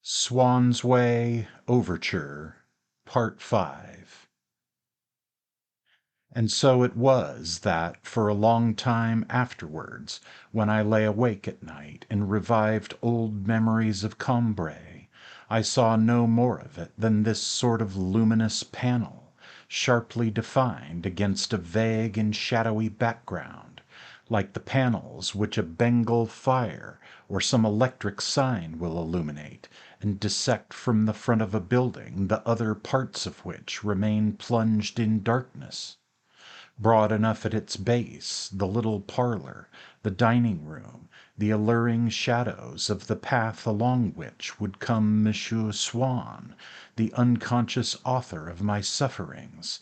Swann's Way, Overture, Part 5. And so it was that, for a long time afterwards, when I lay awake at night and revived old memories of Combray, I saw no more of it than this sort of luminous panel, sharply defined against a vague and shadowy background, like the panels which a Bengal fire or some electric sign will illuminate and dissect from the front of a building the other parts of which remain plunged in darkness. Broad enough at its base, the little parlor, the dining room, the alluring shadows of the path along which would come Monsieur Swann, the unconscious author of my sufferings,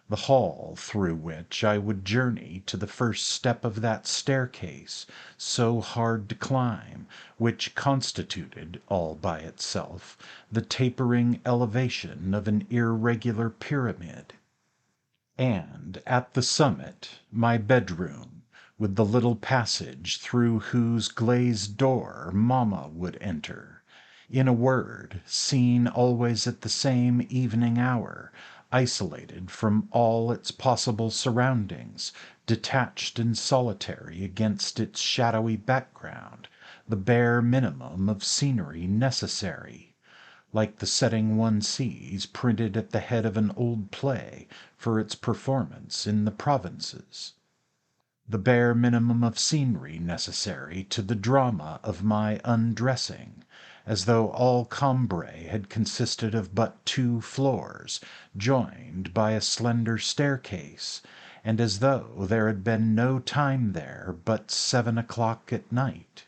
the hall through which I would journey to the first step of that staircase, so hard to climb, which constituted, all by itself, the tapering elevation of an irregular pyramid. And at the summit, my bedroom, with the little passage through whose glazed door mamma would enter. In a word, seen always at the same evening hour, isolated from all its possible surroundings, detached and solitary against its shadowy background, the bare minimum of scenery necessary, like the setting one sees printed at the head of an old play for its performance in the provinces. The bare minimum of scenery necessary to the drama of my undressing, as though all Combray had consisted of but 2 floors, joined by a slender staircase, and as though there had been no time there but 7 o'clock at night.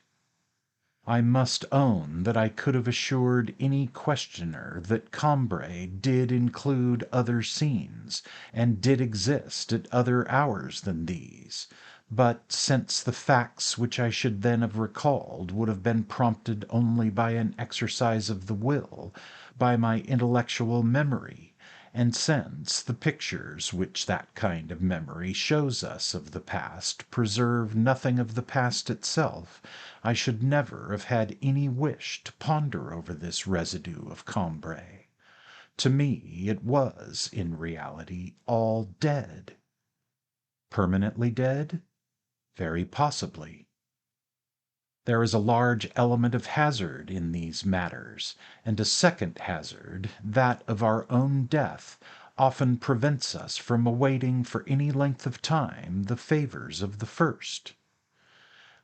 I must own that I could have assured any questioner that Combray did include other scenes, and did exist at other hours than these, but since the facts which I should then have recalled would have been prompted only by an exercise of the will, by my intellectual memory, and since the pictures which that kind of memory shows us of the past preserve nothing of the past itself, I should never have had any wish to ponder over this residue of Combray. To me it was, in reality, all dead. Permanently dead? Very possibly. There is a large element of hazard in these matters, and a second hazard, that of our own death, often prevents us from awaiting for any length of time the favors of the first.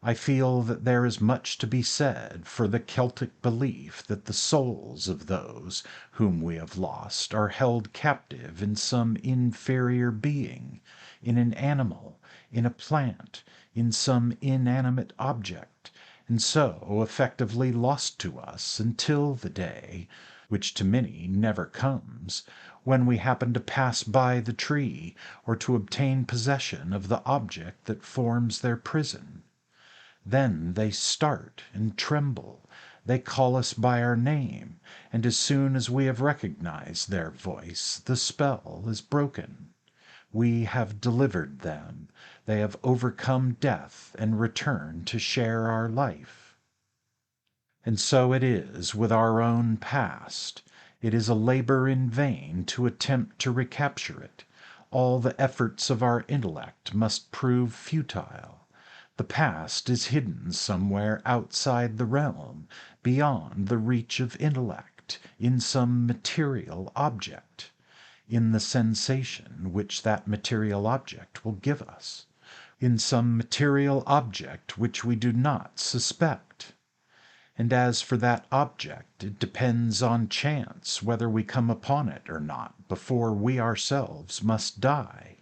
I feel that there is much to be said for the Celtic belief that the souls of those whom we have lost are held captive in some inferior being, in an animal, in a plant, in some inanimate object, and so effectively lost to us until the day, which to many never comes, when we happen to pass by the tree or to obtain possession of the object that forms their prison. Then they start and tremble, they call us by our name, and as soon as we have recognized their voice, the spell is broken. We have delivered them, they have overcome death and return to share our life. And so it is with our own past. It is a labor in vain to attempt to recapture it. All the efforts of our intellect must prove futile. The past is hidden somewhere outside the realm, beyond the reach of intellect, in some material object, in the sensation which that material object will give us, in some material object which we do not suspect. And as for that object, it depends on chance whether we come upon it or not before we ourselves must die.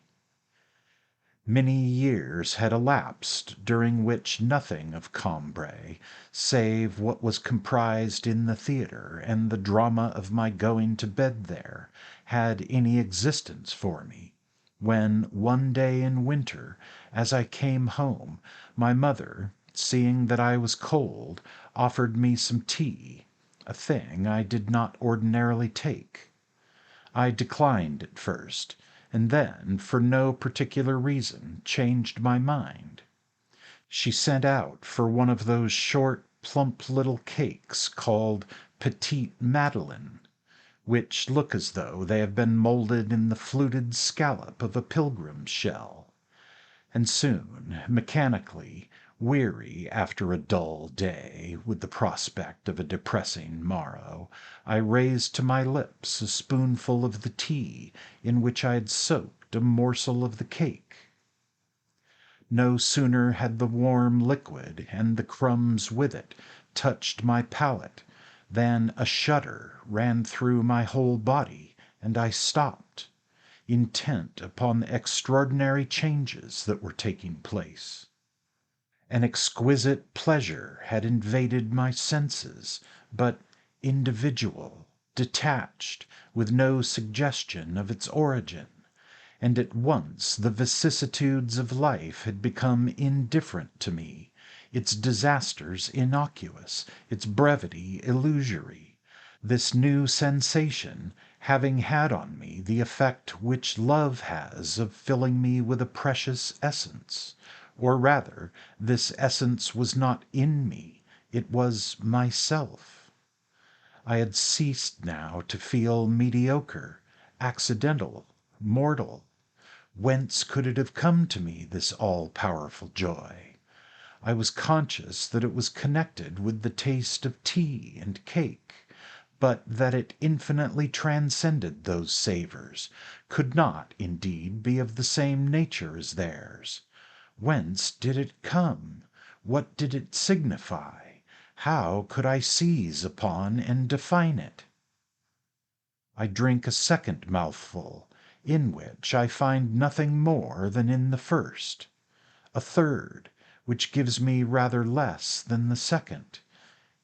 Many years had elapsed during which nothing of Combray, save what was comprised in the theatre and the drama of my going to bed there, had any existence for me, when one day in winter, as I came home, my mother, seeing that I was cold, offered me some tea, a thing I did not ordinarily take. I declined at first, and then, for no particular reason, changed my mind. She sent out for one of those short plump little cakes called petite madeleine, which look as though they have been molded in the fluted scallop of a pilgrim's shell. And soon, mechanically, weary after a dull day, with the prospect of a depressing morrow, I raised to my lips a spoonful of the tea in which I had soaked a morsel of the cake. No sooner had the warm liquid, and the crumbs with it, touched my palate, than a shudder ran through my whole body, and I stopped, intent upon the extraordinary changes that were taking place. An exquisite pleasure had invaded my senses, but individual, detached, with no suggestion of its origin, and at once the vicissitudes of life had become indifferent to me, its disasters innocuous, its brevity illusory, this new sensation having had on me the effect which love has of filling me with a precious essence, or rather, this essence was not in me, it was myself. I had ceased now to feel mediocre, accidental, mortal. Whence could it have come to me, this all-powerful joy? I was conscious that it was connected with the taste of tea and cake, but that it infinitely transcended those savours, could not, indeed, be of the same nature as theirs. Whence did it come? What did it signify? How could I seize upon and define it? I drink a second mouthful, in which I find nothing more than in the first. A third, which gives me rather less than the second.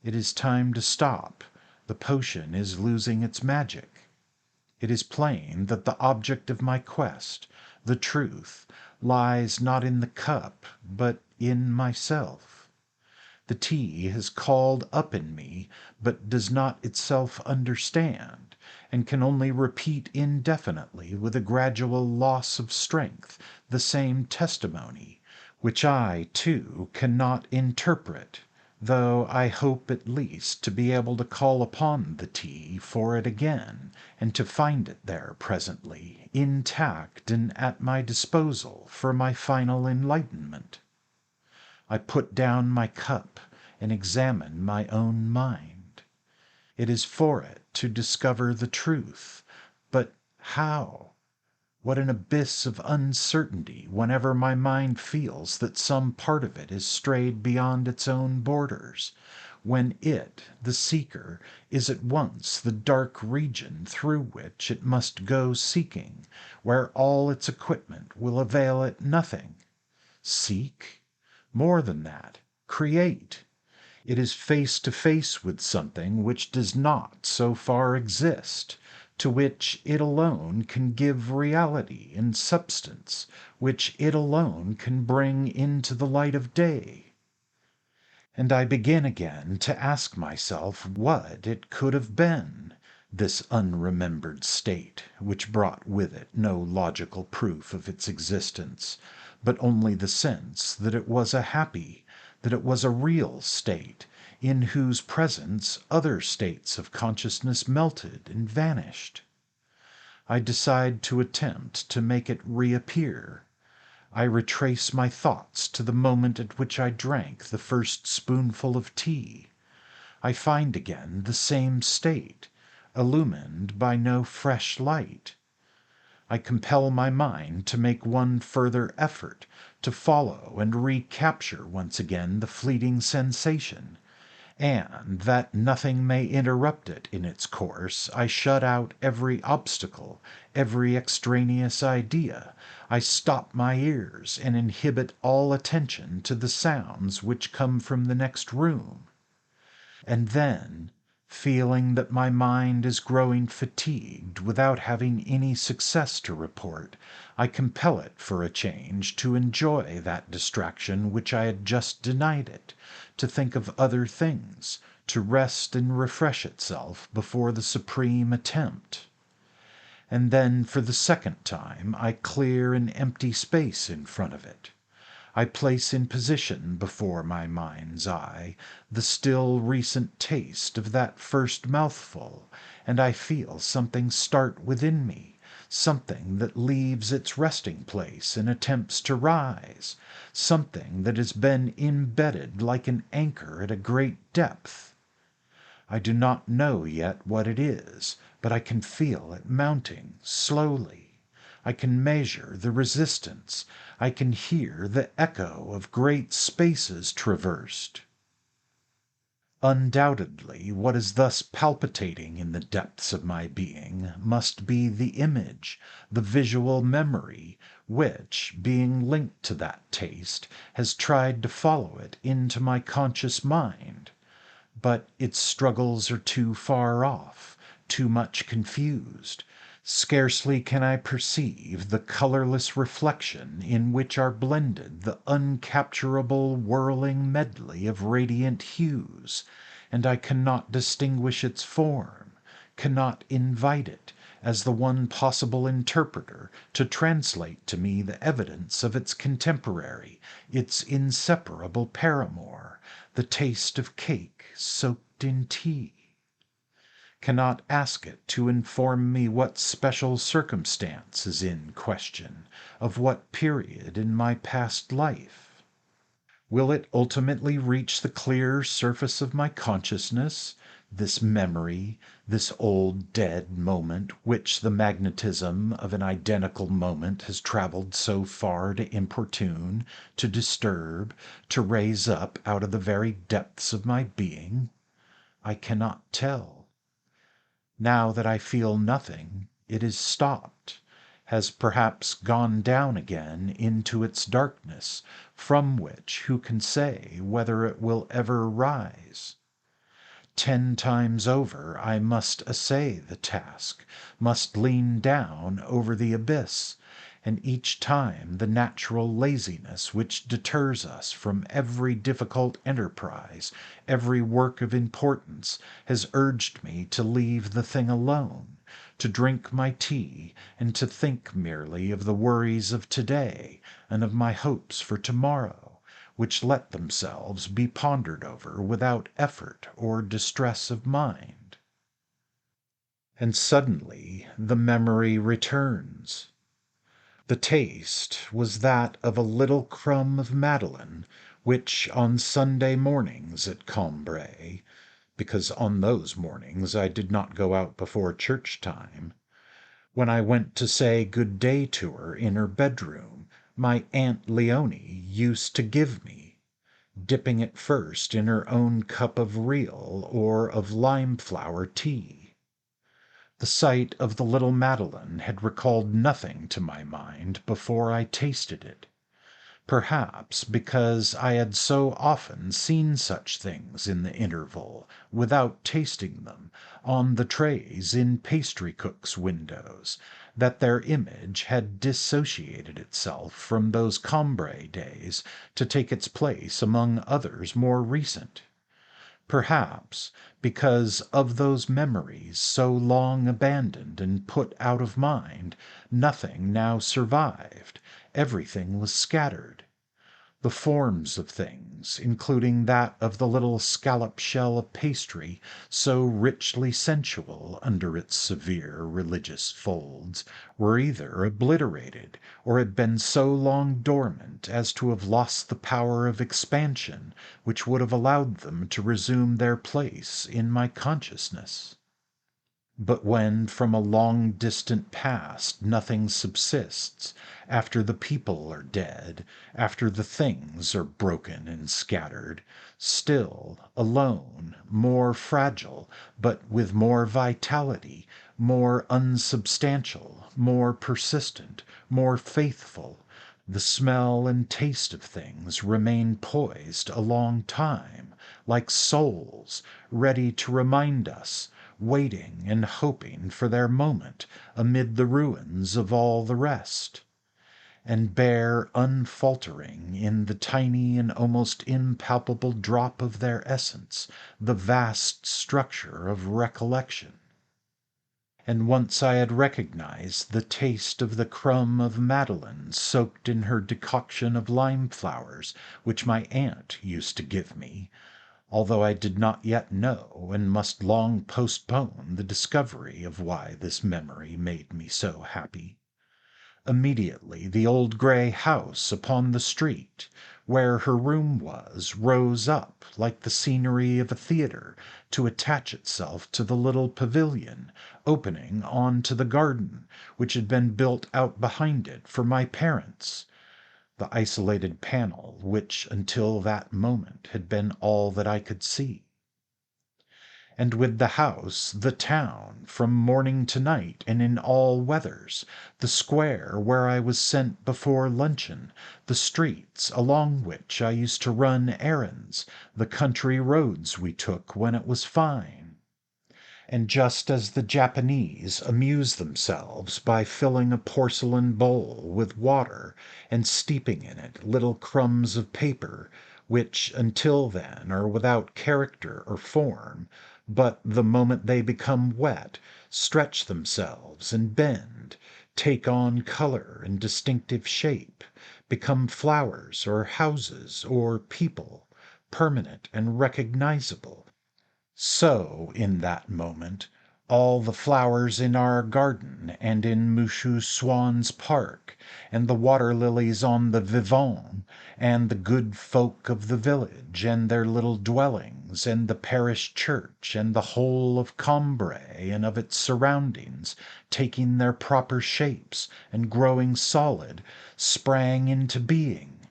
It is time to stop. The potion is losing its magic. It is plain that the object of my quest, the truth, lies not in the cup, but in myself. The tea has called up in me, but does not itself understand, and can only repeat indefinitely, with a gradual loss of strength, the same testimony, which I, too, cannot interpret, though I hope at least to be able to call upon the tea for it again, and to find it there presently, intact and at my disposal for my final enlightenment. I put down my cup and examine my own mind. It is for it to discover the truth, but how? What an abyss of uncertainty whenever my mind feels that some part of it is strayed beyond its own borders, when it, the seeker, is at once the dark region through which it must go seeking, where all its equipment will avail it nothing. Seek? More than that, create. It is face to face with something which does not so far exist, to which it alone can give reality and substance, which it alone can bring into the light of day. And I begin again to ask myself what it could have been, this unremembered state, which brought with it no logical proof of its existence, but only the sense that it was a happy, that it was a real state, in whose presence other states of consciousness melted and vanished. I decide to attempt to make it reappear. I retrace my thoughts to the moment at which I drank the first spoonful of tea. I find again the same state, illumined by no fresh light. I compel my mind to make one further effort, to follow and recapture once again the fleeting sensation, and, that nothing may interrupt it in its course, I shut out every obstacle, every extraneous idea. I stop my ears and inhibit all attention to the sounds which come from the next room. And then, feeling that my mind is growing fatigued without having any success to report, I compel it for a change to enjoy that distraction which I had just denied it, to think of other things, to rest and refresh itself before the supreme attempt. And then for the second time I clear an empty space in front of it. I place in position before my mind's eye the still recent taste of that first mouthful, and I feel something start within me, something that leaves its resting place and attempts to rise, something that has been embedded like an anchor at a great depth. I do not know yet what it is, but I can feel it mounting slowly. I can measure the resistance. I can hear the echo of great spaces traversed. Undoubtedly, what is thus palpitating in the depths of my being must be the image, the visual memory, which, being linked to that taste, has tried to follow it into my conscious mind. But its struggles are too far off, too much confused. Scarcely can I perceive the colorless reflection in which are blended the uncapturable whirling medley of radiant hues, and I cannot distinguish its form, cannot invite it, as the one possible interpreter, to translate to me the evidence of its contemporary, its inseparable paramour, the taste of cake soaked in tea. Cannot ask it to inform me what special circumstance is in question, of what period in my past life. Will it ultimately reach the clear surface of my consciousness, this memory, this old dead moment which the magnetism of an identical moment has travelled so far to importune, to disturb, to raise up out of the very depths of my being? I cannot tell. Now that I feel nothing, it is stopped, has perhaps gone down again into its darkness, from which who can say whether it will ever rise? 10 times over I must essay the task, must lean down over the abyss, and each time the natural laziness which deters us from every difficult enterprise, every work of importance, has urged me to leave the thing alone, to drink my tea, and to think merely of the worries of today and of my hopes for tomorrow, which let themselves be pondered over without effort or distress of mind. And suddenly the memory returns. The taste was that of a little crumb of madeleine, which on Sunday mornings at Cambrai, because on those mornings I did not go out before church time, when I went to say good day to her in her bedroom, my Aunt Leonie used to give me, dipping it first in her own cup of real or of lime-flower tea. The sight of the little madeleine had recalled nothing to my mind before I tasted it. Perhaps because I had so often seen such things in the interval, without tasting them, on the trays in pastry cooks' windows, that their image had dissociated itself from those Cambrai days to take its place among others more recent. Perhaps because of those memories so long abandoned and put out of mind, nothing now survived, everything was scattered. The forms of things, including that of the little scallop shell of pastry, so richly sensual under its severe religious folds, were either obliterated or had been so long dormant as to have lost the power of expansion which would have allowed them to resume their place in my consciousness. But when from a long distant past nothing subsists, after the people are dead, after the things are broken and scattered, still, alone, more fragile, but with more vitality, more unsubstantial, more persistent, more faithful, the smell and taste of things remain poised a long time, like souls, ready to remind us, waiting and hoping for their moment amid the ruins of all the rest, and bear unfaltering in the tiny and almost impalpable drop of their essence the vast structure of recollection. And once I had recognized the taste of the crumb of madeleine soaked in her decoction of lime flowers which my aunt used to give me, although I did not yet know and must long postpone the discovery of why this memory made me so happy. Immediately the old grey house upon the street, where her room was, rose up like the scenery of a theatre to attach itself to the little pavilion opening on to the garden which had been built out behind it for my parents, the isolated panel which until that moment had been all that I could see. And with the house, the town, from morning to night and in all weathers, the square where I was sent before luncheon, the streets along which I used to run errands, the country roads we took when it was fine. And just as the Japanese amuse themselves by filling a porcelain bowl with water and steeping in it little crumbs of paper, which until then are without character or form, but the moment they become wet, stretch themselves and bend, take on color and distinctive shape, become flowers or houses or people, permanent and recognizable, so, in that moment, all the flowers in our garden and in Monsieur Swann's park, and the water lilies on the Vivant, and the good folk of the village and their little dwellings, and the parish church, and the whole of Combray and of its surroundings, taking their proper shapes and growing solid, sprang into being,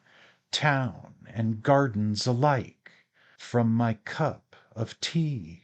town and gardens alike, from my cup of tea.